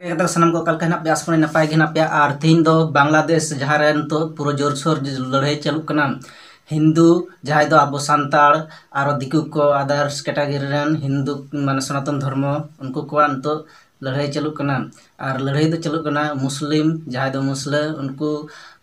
ᱠᱟᱛᱮ ᱥᱟᱱᱟम ᱠᱚ ᱠᱟᱞᱠᱟ ᱦᱮᱱᱟᱜ ᱯᱮᱭᱟ ᱟᱥᱯᱚᱱ ᱱᱟᱯᱟᱭ ᱜᱮ ᱦᱮᱱᱟᱜ ᱯᱮᱭᱟ ᱟᱨ ᱛᱮᱦᱮᱧ ᱫᱚ ᱵᱟᱝᱞᱟदेश ᱡᱟᱦᱟᱸ ᱨᱮ ᱱᱤᱛᱚᱜ ᱯᱩᱨᱟᱹ ᱡᱳᱨᱥᱳᱨ ᱞᱟᱹᱲᱦᱟᱹᱭ ᱪᱟᱞᱩᱜ ᱠᱟᱱᱟ हिंदू जहाँ दो अब सानताड़ और दिकू को अदर्स कैटागरी रन हिंदू मान सनातन धर्म उनको को तो लड़ाई चलुक कना और लड़ाई दो चलुक कना मुस्लिम जहाँ दो मुस्लिम उनको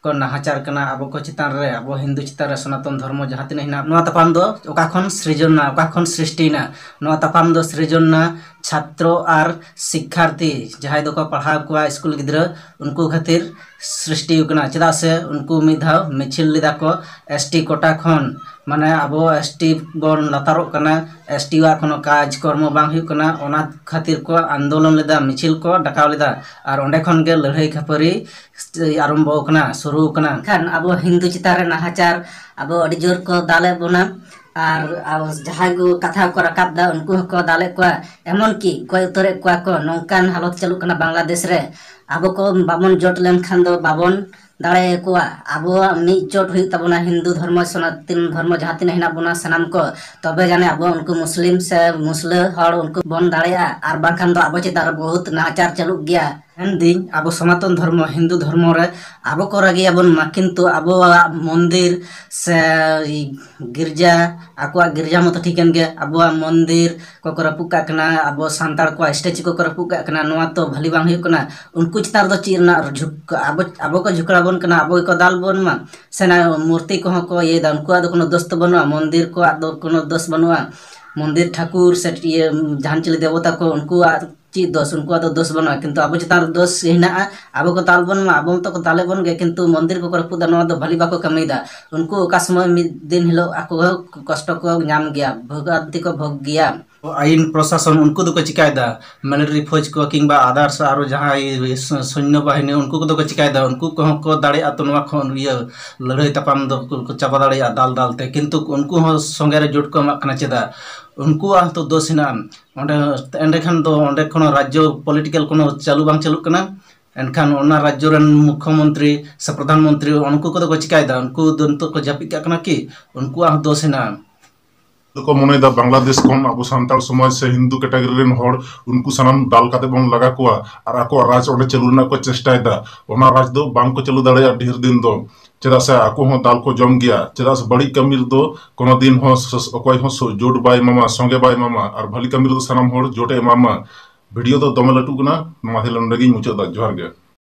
को नाहाचार कना अब को चितान रे अब हिंदू चितान रे सनातन धर्म जहाँ तीन हिना नोआ तपाम दो ओका खन सृजन ओका खन सृष्टि ना नोआ तपाम दो सृजन ना छात्र और शिक्षार्थी जहाँ दो को पढ़ाव को स्कूल गिद्रा उनको खातिर सृष्टि कना चेदा से उनको मिधाव मिचिल लिदा को एसटी कोटा खन माने अब एसटी बन लतारो कना एसटी वा कोनो काज कर्म बांग हुई कना ओना खातिर को आंदोलन लेदा मिचिल को डकाव लेदा और ओंडे खन गे लड़ाई खपरी आरंभ कना शुरू कना खान अब हिंदू चितान रे नाहाचार अब अडी जोर को दाले बोना और अब जहाँ को कथा को रकाब दा उनको को दाले को एमन की कोई उतरे को नौकान हालत चलू कना बांग्लादेश रे अब को बाबन जोट लेन खान दो बाबन दाड़े को अब मिट जोट हुई तबना हिंदू धर्म सनातन धर्म जहाँ तीन हिना बना सनाम को तबे जाने अब उनको मुस्लिम से मुस्लिम हर उनको बन दाड़े और बाखान दो अब चितार बहुत नाचार चलू गया दिन अब सनातन धर्म हिंदू धर्म रे अब को रगे बन मा किंतु अब मंदिर से गिरजा आकुआ गिरजा मत ठीकन गे अब मंदिर को रपुका कना अब सांतार को स्टेज को रपुका कना नोआ तो भली बांग हुई कना उनको चितार दो चीरना झुक अब को झुकड़ा बन कना अब को दाल बन मा सेना मूर्ति को ये दा उनको दो कोनो दोस्त बनवा मंदिर को दो कोनो दोस्त बनवा मंदिर ठाकुर से जहां चले देवता को उनको ची दोष उनको तो दोष बनवा किंतु अब चितार दोष हिना अब को ताल बन अब तो को ताले बन गे किंतु मंदिर को रपुदा नोआ दो भली बाको कमीदा उनको का समय दिन हिलो आको कष्ट को नाम गया भोगांति को भोग गया आईन प्रशासन उनको तो चिकायदा मिलिट्री फौज को किंबा आदर्श और जहाँ सैन्य बाहिनी उनको को चिकायदा उनको को दाड़े तो खन ये लड़ाई तपाम दो चाबा दाड़े दाल दालते किंतु उनको संगे जोट को एमाकना चेदा उनको तो दोष हिना एंडेखान दो अंडे खन राज्य पॉलिटिकल कोनो चालू बांग चालू कना एनखान ओना राज्य रन मुख्यमंत्री से प्रधानमंत्री उनको को चिकायदा उनको दंत को जापिक कना कि उनको दोष हिना को मनेदा बांग्लादेश कोन अब सानताल समाज से हिंदू कैटेगरी रेन हर उनको सनाम दाल काते बन लगा कोआ और आको राज ओडे चलू ना को चेष्टायदा ओना राज दो बांग को चलू दाड़े ढेर दिन दो चेदा से आको हो दाल को जम गया चेदा से बड़ी कमीर दो कोनो दिन हो अकोय हो जोट बाय मामा संगे बाय मामा और भली कमीर दो सनाम हर जोटे मामा वीडियो तो दमे लटू कना मा हेलन लगी मुचो दा जोहार गे।